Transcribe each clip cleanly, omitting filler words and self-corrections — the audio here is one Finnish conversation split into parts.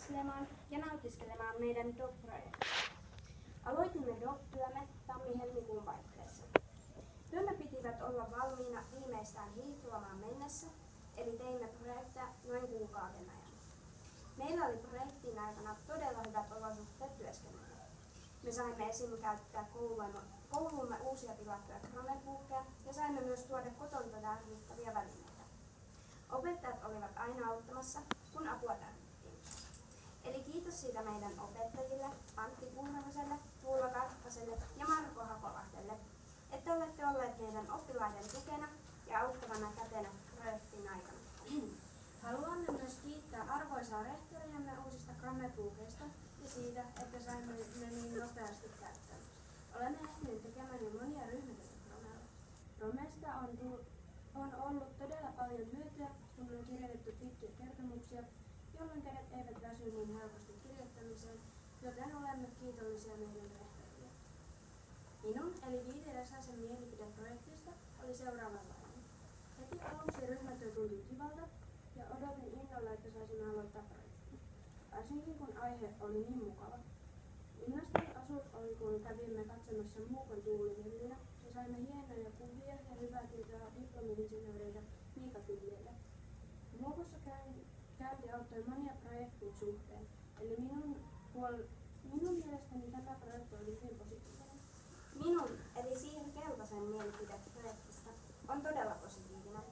opiskelemaan ja nautiskelemaan meidän DOC-projektista. Aloitimme DOC-työmme tammi-helmikuun vaihteessa. Työmme pitivät olla valmiina viimeistään hiihtolomaan mennessä, eli teimme projekteja noin kuukauden ajan. Meillä oli projektin aikana todella hyvät olosuhteet työskennellä. Me saimme esim. Käyttää koulumme uusia tilattuja Kramepuukkeja ja saimme myös tuoda kotonta tarvittavia välineitä. Opettajat olivat aina auttamassa, kun apua tarvittiin. Eli kiitos siitä meidän opettajille, Antti Puurahoselle, Tuula Karppaselle ja Marko Hakolahdelle, että olette olleet meidän oppilaiden tukena ja auttavana kätenä projektin aikana. Haluamme myös kiittää arvoisaa rehtoriamme uusista Kramepuukeista ja siitä, että saimme ne niin nopeasti käyttöön. Olemme ehtineet tekemään jo monia ryhmätöitä Kramella. Romeista on ollut todella paljon hyötyä, kun on kirjoitettu pitkiä kertomuksia, jolloin kädet eivät väsy niin helposti kirjoittamiseen, joten olemme kiitollisia meidän rehtorille. Minun eli Viide Räsäsen mielipide projektista oli seuraavanlainen. Heti aluksi ryhmätyö tuntui kivalta ja odotin innolla, että saisimme aloittaa projektin. Varsinkin kun aihe oli niin mukava. Innostavin asuus oli, kun kävimme katsomassa Muukon tuulilevyynä ja saimme hienoja kuvia ja hyvää tietoa diplomi-insinööriltä Miika Kyljelle. Muukossa käynti auttoi monia projektin suhteen, eli minun mielestäni tämä projekti oli hyvin positiivinen. Minun, eli Siiri Keltasen mielipide projektista, on todella positiivinen.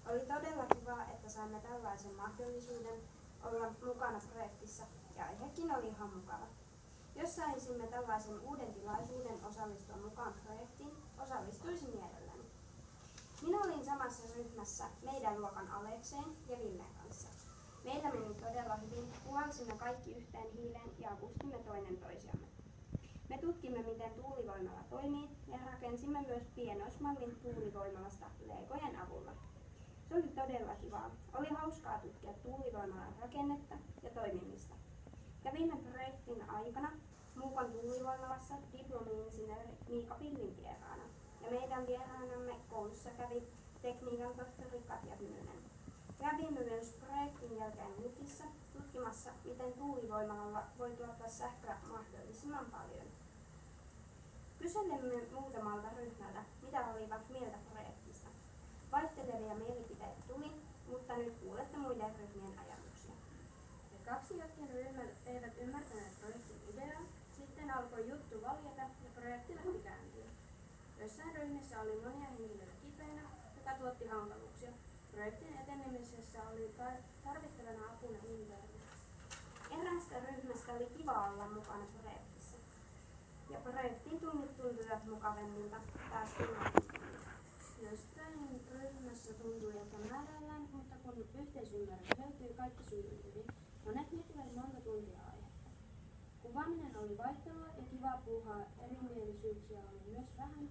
Oli todella kiva, että saimme tällaisen mahdollisuuden olla mukana projektissa ja aihekin oli ihan mukava. Jos saisimme tällaisen uuden tilaisuuden osallistua mukaan projektiin, osallistuisin mielelläni. Minä olin samassa ryhmässä meidän luokan Alekseen ja Villen kanssa. Meillä meni todella hyvin, puhalsimme kaikki yhteen hiileen ja avustimme toinen toisiamme. Me tutkimme, miten tuulivoimala toimii ja rakensimme myös pienoismallin tuulivoimalasta legojen avulla. Se oli todella kivaa. Oli hauskaa tutkia tuulivoimalan rakennetta ja toimimista. Kävimme projektin aikana Muukon tuulivoimalassa diplomi-insinööri Miika Pillin vieraana ja meidän vieraanamme koulussa kävi tekniikan tohtori Katja Hynynen. Kävimme myös projektin jälkeen Lukissa tutkimassa, miten tuulivoimalalla voi tuottaa sähköä mahdollisimman paljon. Kyselimme muutamalta ryhmältä, mitä olivat mieltä projektista. Vaihtelevia mielipiteitä tuli, mutta nyt kuulette muiden ryhmien ajatuksia. Ja kaksi jotkin ryhmät eivät ymmärtäneet projektin ideaa, sitten alkoi juttu valjeta ja projekti lähti käyntiin. Joissain ryhmissä oli monia henkilöitä kipeänä, joka tuotti hankaluuksia. Projektin etenemisessä oli tarvittavana apuna internet. Eräästä ryhmästä oli kiva olla mukana projektissa. Ja projektin tunnit tuntuivat mukavemmilta taas tunnit. Jostain ryhmässä tuntui, että määrällään, mutta kun yhteisymmärrys löytyi, kaikki sujui hyvin. Monet miettivät monta tuntia aihetta. Kuvaaminen oli vaihtelua ja kivaa puuhaa, erimielisyyksiä oli myös vähän,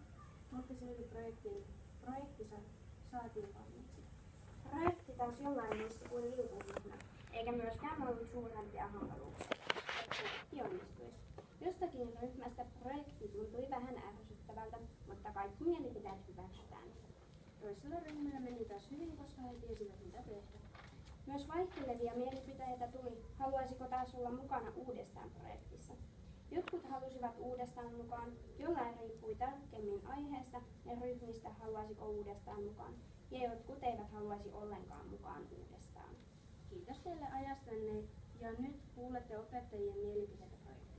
mutta silti projekti saatiin valmiiksi. Projekti taas jollain muista kuin liukuryhmä, eikä myöskään ollut suurempia hankaluuksia. Projekti onnistuisi. Jostakin ryhmästä projekti tuntui vähän ärsyttävältä, mutta kaikki mielipiteet hyväksytään. Toisella ryhmällä meni taas hyvin, koska he tiesivät mitä tehdä. Myös vaihtelevia mielipiteitä tuli, haluaisiko taas olla mukana uudestaan projektissa. Jotkut halusivat uudestaan mukaan, jollain riippui tarkemmin aiheesta ja ryhmistä haluaisiko uudestaan mukaan, ja jotkut eivät haluaisi ollenkaan mukaan uudestaan. Kiitos teille ajastanne ja nyt kuulette opettajien mielipiteitä projektista.